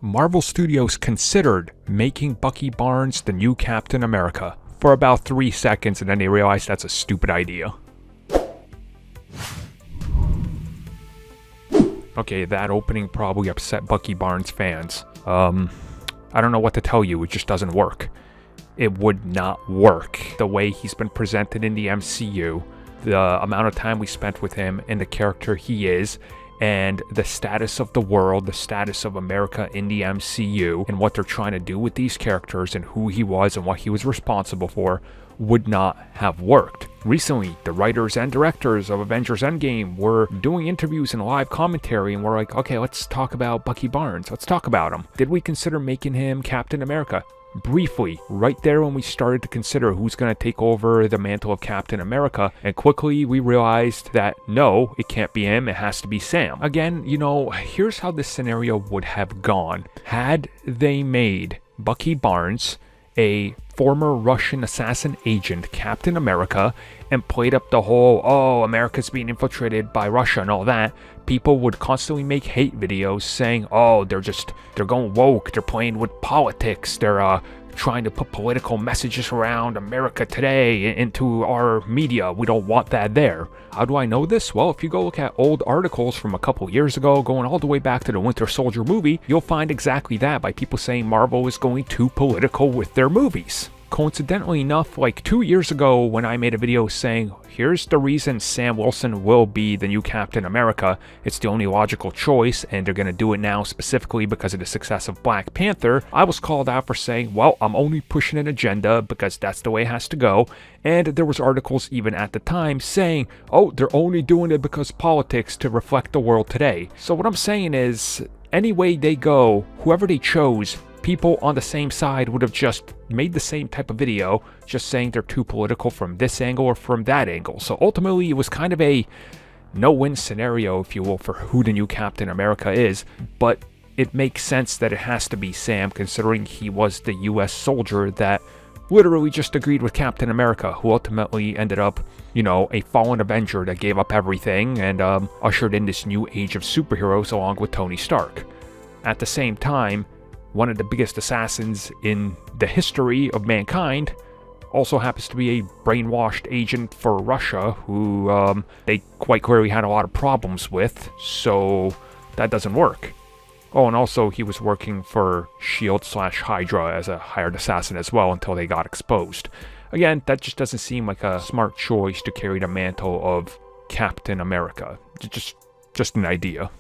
Marvel Studios considered making Bucky Barnes the new Captain America for about 3 seconds, and then they realized that's a stupid idea. Okay, that opening probably upset Bucky Barnes fans. I don't know what to tell you, it just doesn't work. It would not work the way he's been presented in the MCU, the amount of time we spent with him and the character he is, and the status of the world, the status of America in the MCU, and what they're trying to do with these characters and who he was and what he was responsible for would not have worked. Recently, the writers and directors of Avengers Endgame were doing interviews and live commentary, and we're like, okay, let's talk about Bucky Barnes. Let's talk about him. Did we consider making him Captain America? Briefly, right there when we started to consider who's going to take over the mantle of Captain America, and quickly we realized that no, it can't be him, it has to be Sam. Again, here's how this scenario would have gone. Had they made Bucky Barnes a former Russian assassin agent, Captain America, and played up the whole, oh, America's being infiltrated by Russia and all that, people would constantly make hate videos saying, oh, they're going woke, they're playing with politics, they're trying to put political messages around America today into our media. We don't want that there. How do I know this? Well, if you go look at old articles from a couple years ago, going all the way back to the Winter Soldier movie, you'll find exactly that by people saying Marvel is going too political with their movies. Coincidentally enough, like 2 years ago when I made a video saying, here's the reason Sam Wilson will be the new Captain America, it's the only logical choice, and they're going to do it now specifically because of the success of Black Panther, I was called out for saying, well, I'm only pushing an agenda because that's the way it has to go, and there was articles even at the time saying, oh, they're only doing it because politics to reflect the world today. So what I'm saying is, any way they go, whoever they chose, people on the same side would have just made the same type of video, just saying they're too political from this angle or from that angle. So ultimately, it was kind of a no-win scenario, if you will, for who the new Captain America is. But it makes sense that it has to be Sam, considering he was the US soldier that literally just agreed with Captain America, who ultimately ended up, a fallen Avenger that gave up everything and ushered in this new age of superheroes along with Tony Stark. At the same time, one of the biggest assassins in the history of mankind also happens to be a brainwashed agent for Russia who they quite clearly had a lot of problems with, so that doesn't work. Oh, and also he was working for S.H.I.E.L.D./Hydra as a hired assassin as well until they got exposed. Again, that just doesn't seem like a smart choice to carry the mantle of Captain America. Just an idea.